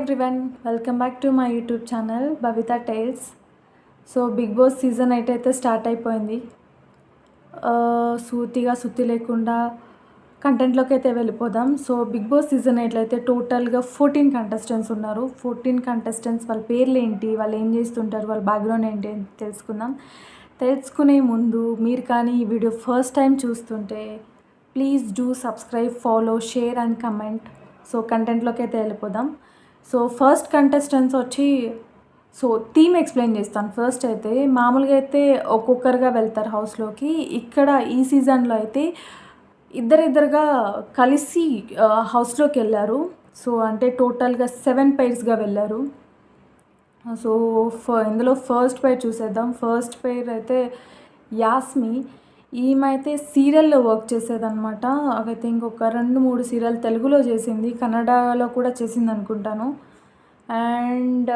Everyone, welcome back to my YouTube channel Babita tales. So Bigg Boss season 8 అయితే start అయిపోయింది. సుత్తి లేకుండా కంటెంట్లోకి అయితే వెళ్ళిపోదాం. సో బిగ్ బాస్ సీజన్ 8లో అయితే టోటల్గా 14 కంటెస్టెంట్స్ ఉన్నారు. 14 కంటెస్టెంట్స్ వాళ్ళ పేర్లు ఏంటి, వాళ్ళు ఏం చేస్తుంటారు, వాళ్ళ బ్యాక్గ్రౌండ్ ఏంటి అని తెలుసుకుందాం. తెలుసుకునే ముందు మీరు కానీ ఈ వీడియో ఫస్ట్ టైం చూస్తుంటే please do subscribe, follow, share and comment. So కంటెంట్లోకి అయితే వెళ్ళిపోదాం. సో ఫస్ట్ కంటెస్టెంట్స్ వచ్చి థీమ్ ఎక్స్ప్లెయిన్ చేస్తాను. ఫస్ట్ అయితే మామూలుగా అయితే ఒక్కొక్కరుగా వెళ్తారు హౌస్లోకి. ఇక్కడ ఈ సీజన్లో అయితే ఇద్దరుగా కలిసి హౌస్లోకి వెళ్ళారు. సో అంటే టోటల్గా 7 పైర్స్గా వెళ్ళారు. సో ఇందులో ఫస్ట్ పైర్ చూసేద్దాం. ఫస్ట్ పైర్ అయితే యాస్మి. ఈమె అయితే సీరియల్లో వర్క్ చేసేదన్నమాట. అయితే ఇంకొక 2-3 సీరియల్ తెలుగులో చేసింది, కన్నడలో కూడా చేసింది అనుకుంటాను. అండ్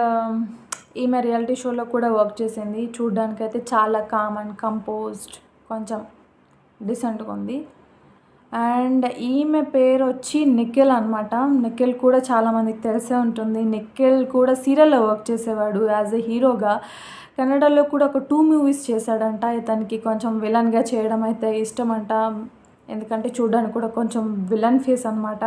ఈమె రియాలిటీ షోలో కూడా వర్క్ చేసింది. చూడ్డానికైతే చాలా కామ్ అండ్ కంపోజ్డ్, కొంచెం డిసెంట్గా ఉంది. అండ్ ఈమె పేరు వచ్చి నిఖిల్ అనమాట. నిఖిల్ కూడా చాలామందికి తెలిసే ఉంటుంది. నిఖిల్ కూడా సీరియల్లో వర్క్ చేసేవాడు యాజ్ ఎ హీరోగా. కన్నడలో కూడా ఒక 2 మూవీస్ చేశాడంట. ఇతనికి కొంచెం విలన్గా చేయడం అయితే ఇష్టమంట, ఎందుకంటే చూడడానికి కూడా కొంచెం విలన్ ఫేస్ అనమాట.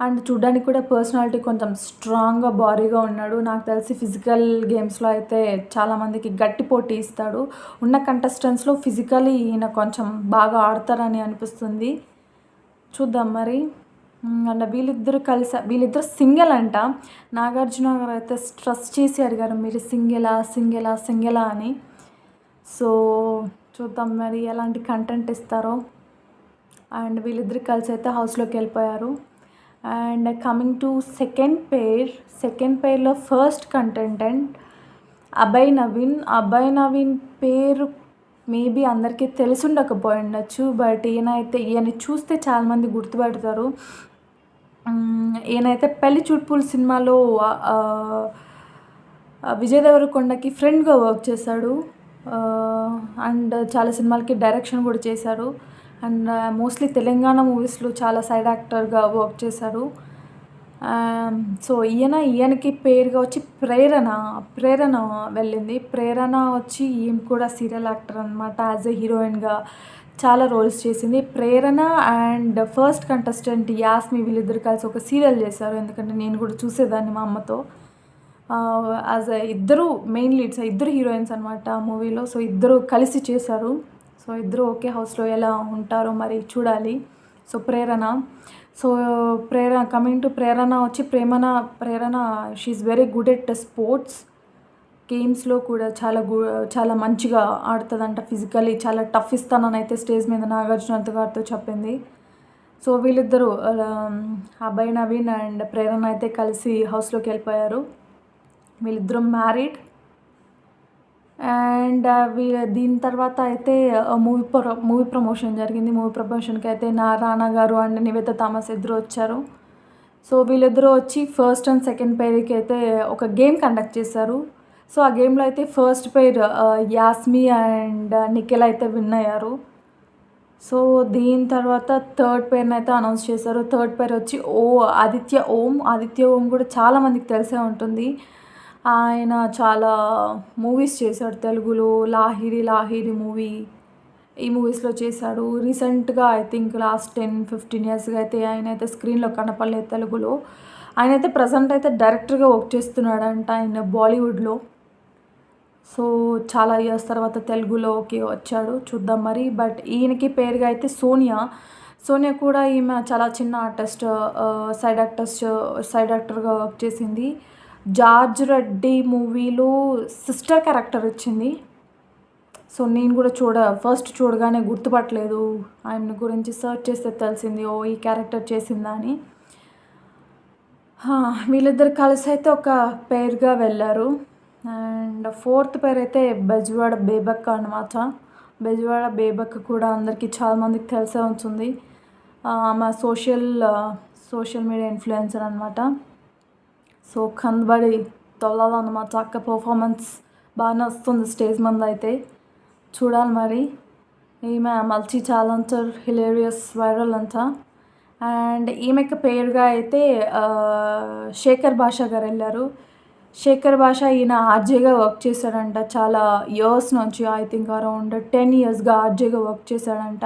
అండ్ చూడడానికి కూడా పర్సనాలిటీ కొంచెం స్ట్రాంగ్గా భారీగా ఉన్నాడు. నాకు తెలిసి ఫిజికల్ గేమ్స్లో అయితే చాలామందికి గట్టి పోటీ ఇస్తాడు. ఉన్న కంటెస్టెంట్స్లో ఫిజికలీ ఈయన కొంచెం బాగా ఆడతారని అనిపిస్తుంది. చూద్దాం మరి. అండ్ వీళ్ళిద్దరు సింగిల్ అంట. నాగార్జున గారు అయితే స్ట్రెస్ చేసి అడిగారు, మీరు సింగిలా అని. సో చూద్దాం మరి ఎలాంటి కంటెంట్ ఇస్తారో. అండ్ వీళ్ళిద్దరు కలిసి అయితే హౌస్లోకి వెళ్ళిపోయారు. అండ్ కమింగ్ టు సెకండ్ పేర్లో ఫస్ట్ కంటెంటెంట్ అభయ్ నవీన్ పేరు మేబీ అందరికీ తెలిసి ఉండకపోయి ఉండొచ్చు. బట్ ఈయన చూస్తే చాలామంది గుర్తుపడతారు. ఈయనైతే పెళ్లి చూడ్పుల్ సినిమాలో విజయ్ దేవరకొండకి ఫ్రెండ్గా వర్క్ చేశాడు. అండ్ చాలా సినిమాలకి డైరెక్షన్ కూడా చేశాడు. అండ్ మోస్ట్లీ తెలంగాణ మూవీస్లో చాలా సైడ్ యాక్టర్గా వర్క్ చేశాడు. సో ఈయనకి పేరుగా వచ్చి ప్రేరణ వెళ్ళింది. ప్రేరణ వచ్చి ఈమె కూడా సీరియల్ యాక్టర్ అనమాట. యాజ్ ఎ హీరోయిన్గా చాలా రోల్స్ చేసింది ప్రేరణ. అండ్ ఫస్ట్ కంటెస్టెంట్ యాస్మి, వీళ్ళిద్దరు కలిసి ఒక సీరియల్ చేశారు. ఎందుకంటే నేను కూడా చూసేదాన్ని మా అమ్మతో. యాజ్ ఇద్దరు మెయిన్ లీడ్స్, ఇద్దరు హీరోయిన్స్ అనమాట ఆ మూవీలో. సో ఇద్దరు కలిసి చేశారు. సో ఇద్దరు ఒకే హౌస్లో ఎలా ఉంటారో మరి చూడాలి. So Prerana coming to Prerana వచ్చి Prerana she is very good at sports గేమ్స్లో కూడా చాలా మంచిగా ఆడుతుందంట. ఫిజికలీ చాలా టఫ్ ఇస్తానని అయితే స్టేజ్ మీద నాగార్జున గారితో చెప్పింది. సో వీళ్ళిద్దరూ అభయ్ నవీన్ అండ్ ప్రేరణ అయితే కలిసి హౌస్లోకి వెళ్ళిపోయారు. వీళ్ళిద్దరూ మ్యారీడ్. అండ్ దీని తర్వాత అయితే మూవీ ప్రమోషన్ జరిగింది. మూవీ ప్రమోషన్కి అయితే రానా గారు అండ్ నివేత థామస్ ఇద్దరు వచ్చారు. సో వీళ్ళిద్దరూ వచ్చి ఫస్ట్ అండ్ సెకండ్ పేర్కి అయితే ఒక గేమ్ కండక్ట్ చేశారు. సో ఆ గేమ్లో అయితే ఫస్ట్ పేర్ యాస్మి అండ్ నిఖిల్ అయితే విన్ అయ్యారు. సో దీని తర్వాత థర్డ్ పేర్ని అయితే అనౌన్స్ చేశారు. థర్డ్ పేర్ వచ్చి ఆదిత్య ఓం కూడా చాలామందికి తెలిసే ఉంటుంది. ఆయన చాలా మూవీస్ చేశాడు తెలుగులో. లాహిరి మూవీ, ఈ మూవీస్లో చేశాడు. రీసెంట్గా ఐ థింక్ లాస్ట్ 10-15 ఇయర్స్గా అయితే ఆయన అయితే స్క్రీన్లో కనపడలేదు తెలుగులో. ఆయన అయితే ప్రజెంట్ అయితే డైరెక్టర్గా వర్క్ చేస్తున్నాడంట ఆయన బాలీవుడ్లో. సో చాలా ఇయర్స్ తర్వాత తెలుగులోకి వచ్చాడు. చూద్దాం మరి. బట్ ఈయనకి పేరుగా అయితే సోనియా కూడా ఈమె చాలా చిన్న ఆర్టిస్ట్, సైడ్ యాక్టర్గా వర్క్ చేసింది. జార్జ్ రెడ్డి మూవీలో సిస్టర్ క్యారెక్టర్ ఇచ్చింది. సో నేను కూడా ఫస్ట్ చూడగానే గుర్తుపట్టలేదు. ఆయన గురించి సర్చ్ చేస్తే తెలిసింది ఈ క్యారెక్టర్ చేసిందా అని. వీళ్ళిద్దరు కలిసి అయితే ఒక పేరుగా వెళ్ళారు. అండ్ ఫోర్త్ పేరు అయితే బెజవాడ బేబక్క అనమాట. బెజవాడ బేబక్క కూడా అందరికీ చాలామందికి తెలిసే ఉంటుంది. ఆమె సోషల్ మీడియా ఇన్ఫ్లుయెన్సర్ అనమాట. సో కందబడి తొలాలన్నమాట. అక్క పర్ఫార్మెన్స్ బాగానే వస్తుంది స్టేజ్ ముందు అయితే. చూడాలి మరి. ఈమె మల్టీ టాలెంటెడ్, హిలేరియస్, వైరల్ అంతా. అండ్ ఈమెకి పేరుగా అయితే శేఖర్ భాషా గారు వెళ్ళారు. శేఖర్ భాషా ఈయన ఆర్జేగా వర్క్ చేశాడంట చాలా ఇయర్స్ నుంచి. ఐ థింక్ అరౌండ్ 10 ఇయర్స్గా ఆర్జేగా వర్క్ చేశాడంట.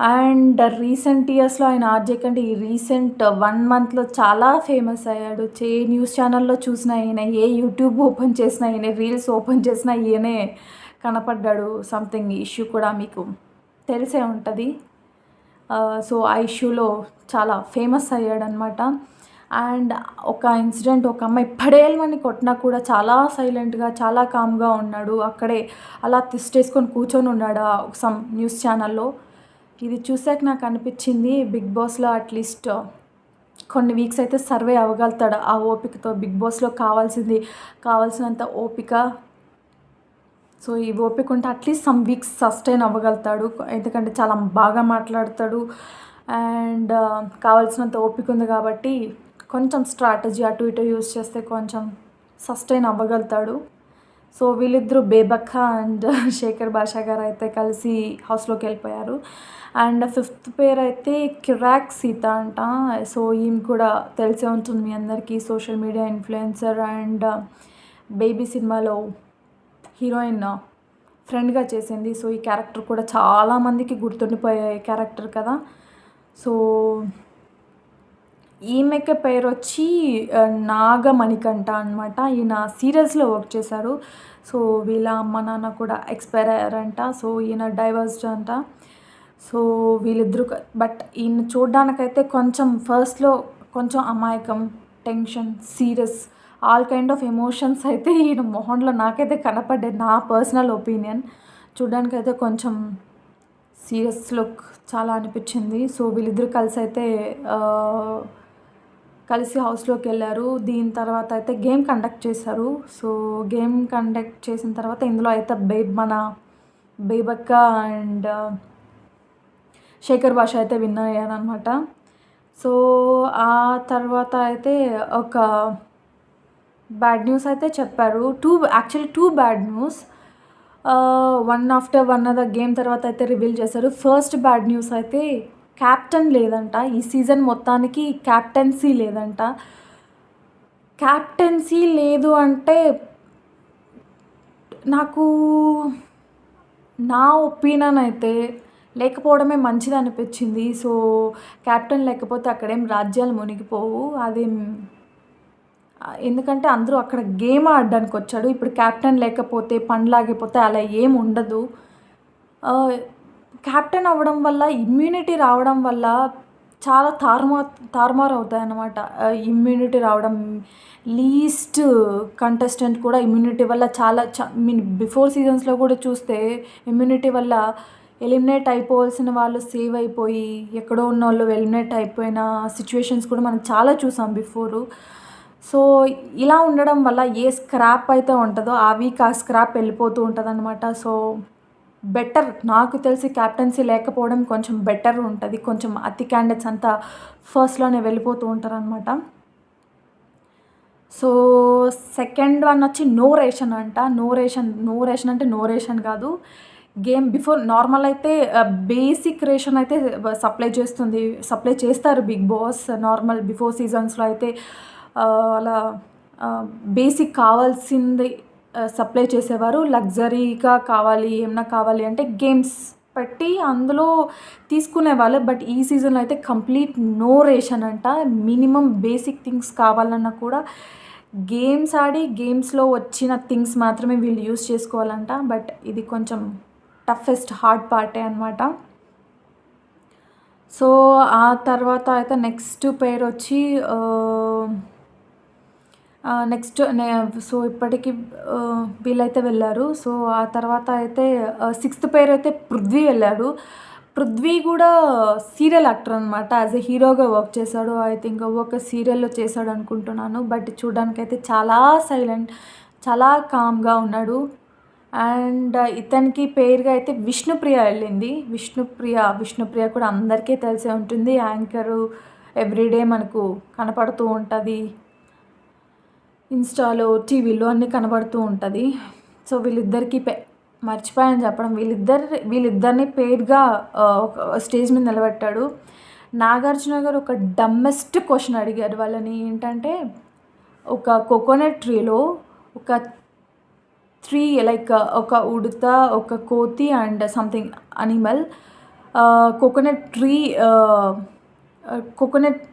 అండ్ రీసెంట్ ఇయర్స్లో ఆయన ఆర్జే కంటే ఈ రీసెంట్ 1 మంత్లో చాలా ఫేమస్ అయ్యాడు. ఏ న్యూస్ ఛానల్లో చూసినా ఈయన, ఏ యూట్యూబ్ ఓపెన్ చేసినా ఈయన, రీల్స్ ఓపెన్ చేసినా ఈయనే కనపడ్డాడు. సంథింగ్ ఇష్యూ కూడా మీకు తెలిసే ఉంటుంది. సో ఆ ఇష్యూలో చాలా ఫేమస్ అయ్యాడనమాట. అండ్ ఒక ఇన్సిడెంట్, ఒక అమ్మాయి పడేయాలని కొట్టినా కూడా చాలా సైలెంట్గా చాలా కామ్గా ఉన్నాడు. అక్కడే అలా తిష్టేసుకొని కూర్చొని ఉన్నాడు సమ్ న్యూస్ ఛానల్లో. ఇది చూసాక నాకు అనిపించింది బిగ్ బాస్లో అట్లీస్ట్ కొన్ని వీక్స్ అయితే సర్వే అవ్వగలుగుతాడు ఆ ఓపికతో. బిగ్ బాస్లో కావాల్సినంత ఓపిక. సో ఈ ఓపిక ఉంటే అట్లీస్ట్ సమ్ వీక్స్ సస్టైన్ అవ్వగలుగుతాడు. ఎందుకంటే చాలా బాగా మాట్లాడతాడు అండ్ కావాల్సినంత ఓపిక ఉంది కాబట్టి కొంచెం స్ట్రాటజీ అటు ఇటు యూస్ చేస్తే కొంచెం సస్టైన్ అవ్వగలుగుతాడు. సో వీళ్ళిద్దరూ బేబక్క అండ్ శేఖర్ భాషా గారు అయితే కలిసి హౌస్లోకి వెళ్ళిపోయారు. అండ్ 5th పేరు అయితే కిరాక్ సీత అంట. సో ఈమె కూడా తెలిసే ఉంటుంది మీ అందరికీ, social media influencer and baby సినిమాలో హీరోయిన్ ఫ్రెండ్గా చేసింది. సో ఈ క్యారెక్టర్ కూడా చాలామందికి గుర్తుండిపోయే క్యారెక్టర్ కదా. సో ఈమెకి పేరు వచ్చి నాగమణికంఠ అనమాట. ఈయన సీరియల్స్లో వర్క్ చేశారు. సో వీళ్ళ అమ్మ నాన్న కూడా ఎక్స్పైర్ అయ్యారంట. సో ఈయన డైవర్స్డ్ అంట. సో వీళ్ళిద్దరూ బట్ ఈయన చూడ్డానికైతే కొంచెం ఫస్ట్లో కొంచెం అమాయకం, tension, serious, all kind of emotions అయితే ఈయన మొహంలో నాకైతే కనపడ్డాయి. నా పర్సనల్ ఒపీనియన్ చూడ్డానికైతే కొంచెం సీరియస్ లుక్ చాలా అనిపించింది. సో వీళ్ళిద్దరూ కలిసి హౌస్లోకి వెళ్ళారు. దీని తర్వాత అయితే గేమ్ కండక్ట్ చేశారు. సో గేమ్ కండక్ట్ చేసిన తర్వాత ఇందులో అయితే మన బేబక్క అండ్ శేఖర్ భాష అయితే విన్ అయ్యారనమాట. సో ఆ తర్వాత అయితే ఒక బ్యాడ్ న్యూస్ అయితే చెప్పారు. Actually 2 bad news. One after one game తర్వాత అయితే రివీల్ చేశారు. ఫస్ట్ బ్యాడ్ న్యూస్ అయితే క్యాప్టెన్ లేదంట. ఈ సీజన్ మొత్తానికి క్యాప్టెన్సీ లేదంట. క్యాప్టెన్సీ లేదు అంటే నాకు, నా ఒపీనియన్ అయితే లేకపోవడమే మంచిది అనిపించింది. సో క్యాప్టెన్ లేకపోతే అక్కడేం రాజ్యాలు మునిగిపోవు. అదేం, ఎందుకంటే అందరూ అక్కడ గేమ్ ఆడడానికి వచ్చాడు. ఇప్పుడు క్యాప్టెన్ లేకపోతే పండ్లాగిపోతే అలా ఏం ఉండదు. క్యాప్టెన్ అవ్వడం వల్ల, ఇమ్యూనిటీ రావడం వల్ల చాలా తారుమారు అవుతాయి అన్నమాట. ఇమ్యూనిటీ రావడం, లీస్ట్ కంటెస్టెంట్ కూడా ఇమ్యూనిటీ వల్ల చాలా బిఫోర్ సీజన్స్లో కూడా చూస్తే ఇమ్యూనిటీ వల్ల ఎలిమినేట్ అయిపోవాల్సిన వాళ్ళు సేవ్ అయిపోయి, ఎక్కడో ఉన్న వాళ్ళు ఎలిమినేట్ అయిపోయిన సిచ్యువేషన్స్ కూడా మనం చాలా చూసాం బిఫోరు. సో ఇలా ఉండడం వల్ల ఏ స్క్రాప్ అయితే ఉంటుందో ఆ వీక్ ఆ స్క్రాప్ వెళ్ళిపోతూ ఉంటుంది అనమాట. సో బెటర్, నాకు తెలిసి క్యాప్టెన్సీ లేకపోవడం కొంచెం బెటర్ ఉంటుంది. కొంచెం అతి క్యాండిడేట్స్ అంతా ఫస్ట్లోనే వెళ్ళిపోతూ ఉంటారనమాట. సో సెకండ్ వన్ వచ్చి నో రేషన్ అంట. నో రేషన్ అంటే నో రేషన్ కాదు. గేమ్ బిఫోర్ నార్మల్ అయితే బేసిక్ రేషన్ అయితే సప్లై చేస్తారు బిగ్ బాస్. నార్మల్ బిఫోర్ సీజన్స్లో అయితే అలా బేసిక్ కావాల్సింది సప్లై చేసేవారు. లగ్జరీగా కావాలి, ఏమన్నా కావాలి అంటే గేమ్స్ పెట్టి అందులో తీసుకునేవాళ్ళు. బట్ ఈ సీజన్లో అయితే కంప్లీట్ నో రేషన్ అంట. మినిమం బేసిక్ థింగ్స్ కావాలన్నా కూడా గేమ్స్ ఆడి గేమ్స్లో వచ్చిన థింగ్స్ మాత్రమే వీళ్ళు యూస్ చేసుకోవాలంట. బట్ ఇది కొంచెం టఫెస్ట్ హార్డ్ పార్టే అనమాట. సో ఆ తర్వాత అయితే నెక్స్ట్ పేరు వచ్చి సో ఇప్పటికి వీళ్ళైతే వెళ్ళారు. సో ఆ తర్వాత అయితే 6th పేరు అయితే పృథ్వీ వెళ్ళాడు. పృథ్వీ కూడా సీరియల్ యాక్టర్ అనమాట. యాజ్ ఎ హీరోగా వర్క్ చేశాడు. ఐ థింక్ ఒక సీరియల్లో చేశాడు అనుకుంటున్నాను. బట్ చూడడానికైతే చాలా సైలెంట్, చాలా కామ్గా ఉన్నాడు. అండ్ ఇతనికి పేరుగా అయితే విష్ణుప్రియ వెళ్ళింది. విష్ణుప్రియ కూడా అందరికీ తెలిసే ఉంటుంది. యాంకరు, ఎవ్రీడే మనకు కనపడుతూ ఉంటుంది, ఇన్స్టాలో, టీవీలో అన్నీ కనబడుతూ ఉంటుంది. సో వీళ్ళిద్దరికి మర్చిపోయాను చెప్పడం, వీళ్ళిద్దరిని పేరుగా ఒక స్టేజ్ మీద నిలబెట్టాడు. నాగార్జున గారు ఒక డమ్మెస్ట్ క్వశ్చన్ అడిగారు వాళ్ళని. ఏంటంటే, ఒక కోకోనట్ ట్రీలో ఒక 3 లైక్ ఒక ఉడత, ఒక కోతి అండ్ సంథింగ్ అనిమల్ కోకోనట్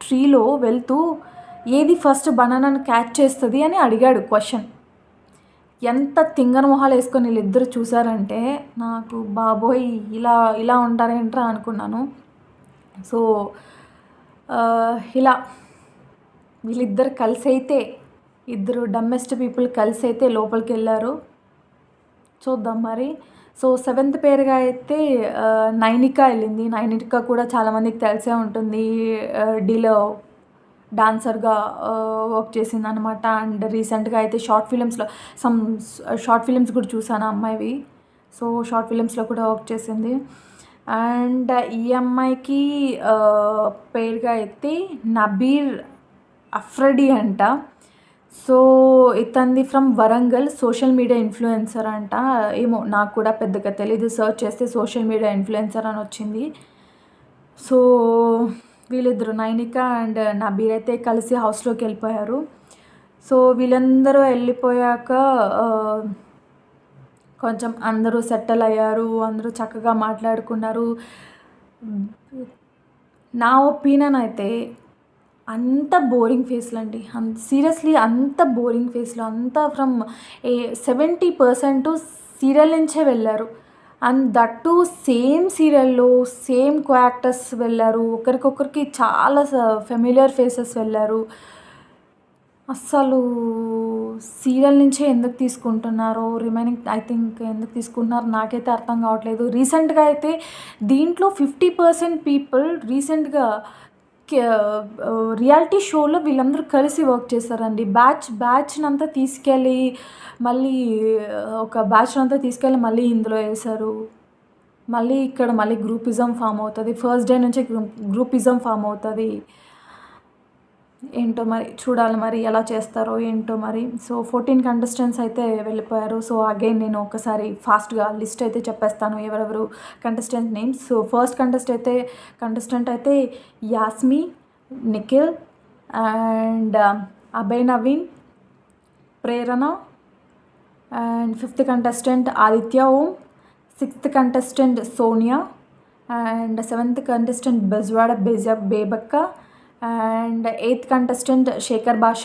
ట్రీలో వెళ్తూ ఏది ఫస్ట్ బనానాను క్యాచ్ చేస్తుంది అని అడిగాడు క్వశ్చన్. ఎంత తింగర మొహాలు వేసుకొని వీళ్ళిద్దరు చూసారంటే నాకు బాబోయ్ ఇలా ఉంటారేంట్రా అనుకున్నాను. సో ఇలా వీళ్ళిద్దరు కలిసి అయితే, ఇద్దరు డమ్మెస్ట్ పీపుల్ కలిసి అయితే లోపలికి వెళ్ళారు. చూద్దాం మరి. సో 7th పేరుగా అయితే నైనిక వెళ్ళింది. నైనిక కూడా చాలామందికి తెలిసే ఉంటుంది. డీలో డాన్సర్గా వర్క్ చేసింది అనమాట. అండ్ రీసెంట్గా అయితే షార్ట్ ఫిలిమ్స్ కూడా చూసాను అమ్మాయివి. సో షార్ట్ ఫిలిమ్స్లో కూడా వర్క్ చేసింది. అండ్ ఈ అమ్మాయికి పేరుగా అయితే నబీర్ అఫ్రడి అంట. సో ఇతనిది from Warangal, social media influencer అంట. ఏమో నాకు కూడా పెద్దగా తెలీదు, సర్చ్ చేస్తే సోషల్ మీడియా ఇన్ఫ్లుయెన్సర్ అని వచ్చింది. సో వీళ్ళిద్దరు నైనిక అండ్ నబీర్ అయితే కలిసి హౌస్లోకి వెళ్ళిపోయారు. సో వీళ్ళందరూ వెళ్ళిపోయాక కొంచెం అందరూ సెటిల్ అయ్యారు, అందరూ చక్కగా మాట్లాడుకున్నారు. నా ఒపీనియన్ అయితే అంత బోరింగ్ ఫేస్లు అండి, సీరియస్లీ అంత బోరింగ్ ఫేస్లు, అంతా ఫ్రమ్ 70% సీరియల్ నుంచే వెళ్ళారు. అండ్ దట్ టు సేమ్ సీరియల్లో సేమ్ కో యాక్టర్స్ వెళ్ళారు. ఒకరికొకరికి చాలా ఫెమిలియర్ ఫేసెస్ వెళ్ళారు. అస్సలు సీరియల్ నుంచే ఎందుకు తీసుకుంటున్నారో, రిమైనింగ్ ఐ థింక్ ఎందుకు తీసుకుంటున్నారో నాకైతే అర్థం కావట్లేదు. రీసెంట్గా అయితే దీంట్లో 50% పీపుల్ రీసెంట్గా రియాలిటీ షోలో వీళ్ళందరూ కలిసి వర్క్ చేస్తారండి. బ్యాచ్నంతా తీసుకెళ్ళి మళ్ళీ మళ్ళీ ఇందులో వేశారు. మళ్ళీ ఇక్కడ మళ్ళీ గ్రూపిజం ఫామ్ అవుతుంది. ఫస్ట్ డే నుంచే గ్రూపిజం ఫామ్ అవుతుంది. ఏంటో మరి చూడాలి, మరి ఎలా చేస్తారో ఏంటో మరి. సో 14 కంటెస్టెంట్స్ అయితే వెళ్ళిపోయారు. సో అగైన్ నేను ఒకసారి ఫాస్ట్గా లిస్ట్ అయితే చెప్పేస్తాను ఎవరెవరు contestant names. So first contestant అయితే Yashmi, Nikhil and Abhay Naveen, Prerana. And 5th contestant Aditya Om, 6th contestant Sonia and 7th contestant Bezawada Bebakka and 8th contestant Shekhar Basha,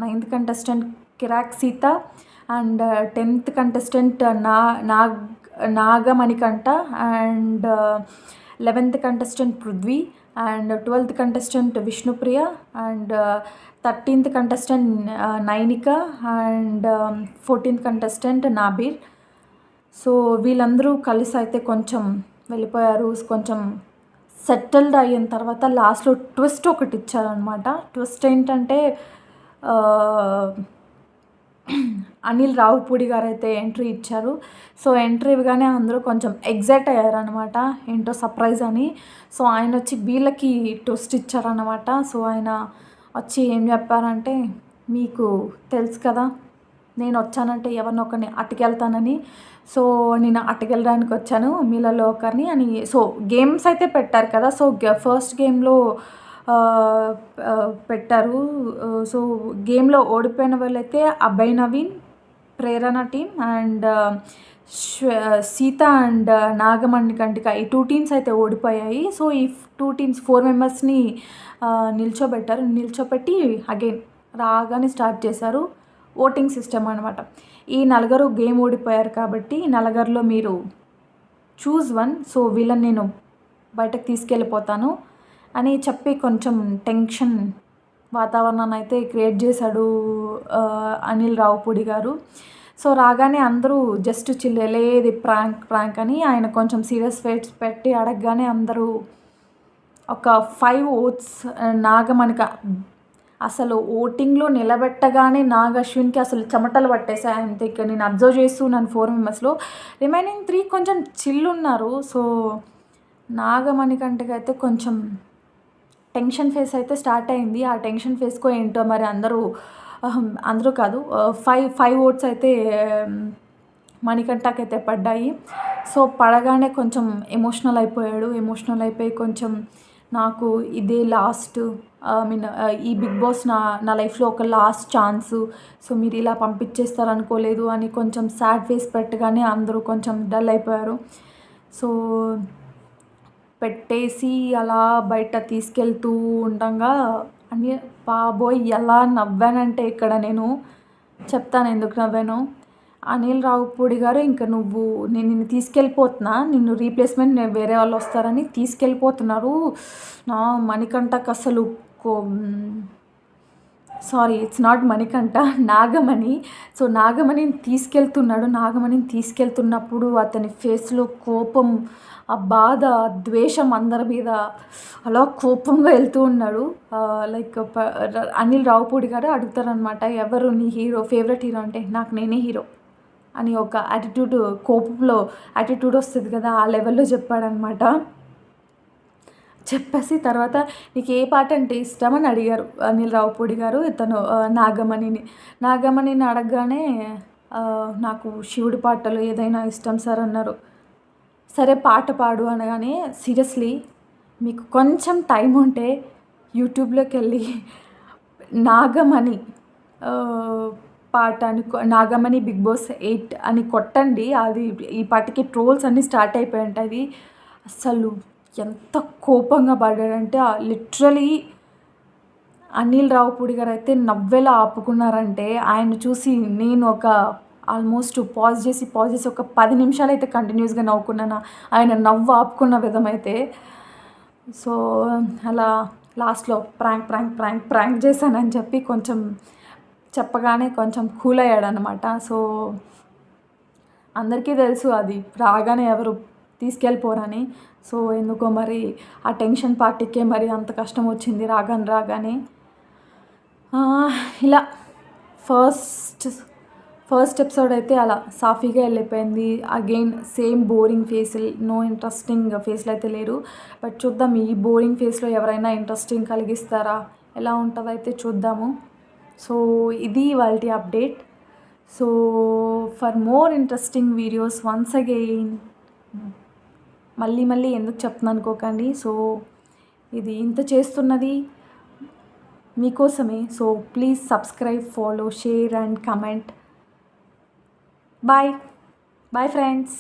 9th contestant Kirrak Seetha and 10th contestant Nagamanikanta and 11th contestant Prithvi and 12th contestant Vishnupriya and 13th contestant Nainika and 14th contestant Nabeel. So వీళ్ళందరూ కలిసి అయితే కొంచెం వెళ్ళిపోయారు. కొంచెం settled అయిన తర్వాత లాస్ట్లో twist ఒకటి ఇచ్చారనమాట. ట్విస్ట్ ఏంటంటే అనిల్ రావుపూడి గారు అయితే ఎంట్రీ ఇచ్చారు. సో ఎంట్రీ ఇవ్వగానే అందరూ కొంచెం ఎగ్జైట్ అయ్యారనమాట, ఏంటో సర్ప్రైజ్ అని. సో ఆయన వచ్చి వీళ్ళకి ట్విస్ట్ ఇచ్చారనమాట. సో ఆయన వచ్చి ఏం చెప్పారంటే, మీకు తెలుసు కదా నేను వచ్చానంటే ఎవరినొకరిని అట్టుకెళ్తానని. సో నేను అట్టుకెళ్ళడానికి వచ్చాను మీలలో ఒకరిని అని. సో గేమ్స్ అయితే పెట్టారు కదా. సో ఫస్ట్ గేమ్లో పెట్టారు. సో గేమ్లో ఓడిపోయిన వాళ్ళైతే అభయ్ నవీన్, ప్రేరణ టీం అండ్ సీత అండ్ నాగమణికంఠిక, ఈ 2 టీమ్స్ అయితే ఓడిపోయాయి. సో ఈ 2 టీమ్స్ 4 మెంబర్స్ని నిల్చోపెట్టి అగైన్ రాగానే స్టార్ట్ చేశారు. ఓటింగ్ సిస్టమ్ అనమాట. ఈ 4 గేమ్ ఓడిపోయారు కాబట్టి 4లో మీరు చూజ్ 1. సో వీళ్ళని నేను బయటకు తీసుకెళ్ళిపోతాను అని చెప్పి కొంచెం టెన్షన్ వాతావరణాన్ని అయితే క్రియేట్ చేశాడు అనిల్ రావుపూడి గారు. సో రాగానే అందరూ జస్ట్ చిల్లేది ప్రాంక్ అని ఆయన కొంచెం సీరియస్ ఫేస్ పెట్టి అడగగానే అందరూ ఒక 5 ఓట్స్ నాగమణిక అసలు ఓటింగ్లో నిలబెట్టగానే అశ్విన్కి అసలు చెమటలు పట్టేసాయి. అంతే, ఇక్కడ నేను అబ్జర్వ్ చేస్తున్నాను 4 మెంబర్స్లో. రిమైనింగ్ 3 కొంచెం చిల్ ఉన్నారు. సో నాగమణికంఠకి అయితే కొంచెం టెన్షన్ ఫేస్ అయితే స్టార్ట్ అయింది. ఆ టెన్షన్ ఫేస్కో ఏంటో మరి అందరూ కాదు 5 ఓట్స్ అయితే మణికంఠకి అయితే పడ్డాయి. సో పడగానే కొంచెం ఎమోషనల్ అయిపోయి కొంచెం నాకు ఇదే లాస్ట్ మీన్ ఈ బిగ్ బాస్ నా లైఫ్లో ఒక లాస్ట్ ఛాన్సు. సో మీరు ఇలా పంపించేస్తారు అనుకోలేదు అని కొంచెం సాడ్ ఫేస్ పెట్టగానే అందరూ కొంచెం డల్ అయిపోయారు. సో పెట్టేసి అలా బయట తీసుకెళ్తూ ఉండంగా అని బాబోయ్ ఎలా నవ్వానంటే ఇక్కడ నేను చెప్తాను ఎందుకు నవ్వాను. అనిల్ రావిపూడి గారు ఇంక నేను నిన్ను తీసుకెళ్ళిపోతున్నా, నిన్ను రీప్లేస్మెంట్ నేను వేరే వాళ్ళు వస్తారని తీసుకెళ్ళిపోతున్నారు. నా మణికంఠకి అసలు sorry it's not Manikanta, Nagamani. So నాగమణిని తీసుకెళ్తున్నప్పుడు అతని ఫేస్లో కోపం, ఆ బాధ, ద్వేషం అందరి మీద అలా కోపంగా వెళ్తూ ఉన్నాడు. లైక్ అనిల్ రావిపూడి గారు అడుగుతారనమాట, ఎవరు నీ హీరో, ఫేవరెట్ హీరో అంటే నాకు నేనే హీరో అని ఒక యాటిట్యూడ్, కోపంలో యాటిట్యూడ్ వస్తుంది కదా, ఆ లెవెల్లో చెప్పాడనమాట. చెప్పేసి తర్వాత నీకు ఏ పాట అంటే ఇష్టం అని అడిగారు అనిల్ రావిపూడి గారు ఇతను నాగమణిని అడగగానే నాకు శివుడి పాటలు ఏదైనా ఇష్టం సార్ అన్నారు. సరే పాట పాడు అనగానే సీరియస్లీ మీకు కొంచెం టైం ఉంటే యూట్యూబ్లోకి వెళ్ళి నాగమణి పాట అని నాగమణి బిగ్ బాస్ 8 అని కొట్టండి. అది ఈ పాటకి ట్రోల్స్ అన్నీ స్టార్ట్ అయిపోయి ఉంటాయి. అసలు ఎంత కోపంగా పడ్డాడంటే లిటరలీ అనిల్ రావిపూడి గారు అయితే నవ్వేలా ఆపుకున్నారంటే ఆయన చూసి నేను ఒక ఆల్మోస్ట్ పాజ్ చేసి ఒక 10 నిమిషాలు అయితే కంటిన్యూస్గా నవ్వుకున్నాను ఆయన నవ్వు ఆపుకున్న విధమైతే. సో అలా లాస్ట్లో ప్రాంక్ చేశానని చెప్పి కొంచెం చెప్పగానే కొంచెం కూల్ అయ్యాడనమాట. సో అందరికీ తెలుసు అది రాగానే ఎవరు తీసుకెళ్ళిపోరని. సో ఎందుకో మరి ఆ టెన్షన్ పార్టీకే మరి అంత కష్టం వచ్చింది రాగానే. ఇలా ఫస్ట్ ఎపిసోడ్ అయితే అలా సాఫీగా వెళ్ళిపోయింది. అగైన్ సేమ్ బోరింగ్ ఫేస్లు, నో ఇంట్రెస్టింగ్ ఫేస్లు అయితే లేరు. బట్ చూద్దాం ఈ బోరింగ్ ఫేస్లో ఎవరైనా ఇంట్రెస్టింగ్ కలిగిస్తారా, ఎలా ఉంటుందో అయితే చూద్దాము. సో ఇది వాళ్ళ update. So for more interesting videos once again మళ్ళీ ఎందుకు చెప్తున్నాను అనుకోకండి. సో ఇది ఇంత చేస్తున్నది మీకోసమే. So please subscribe, follow, share and comment. Bye friends.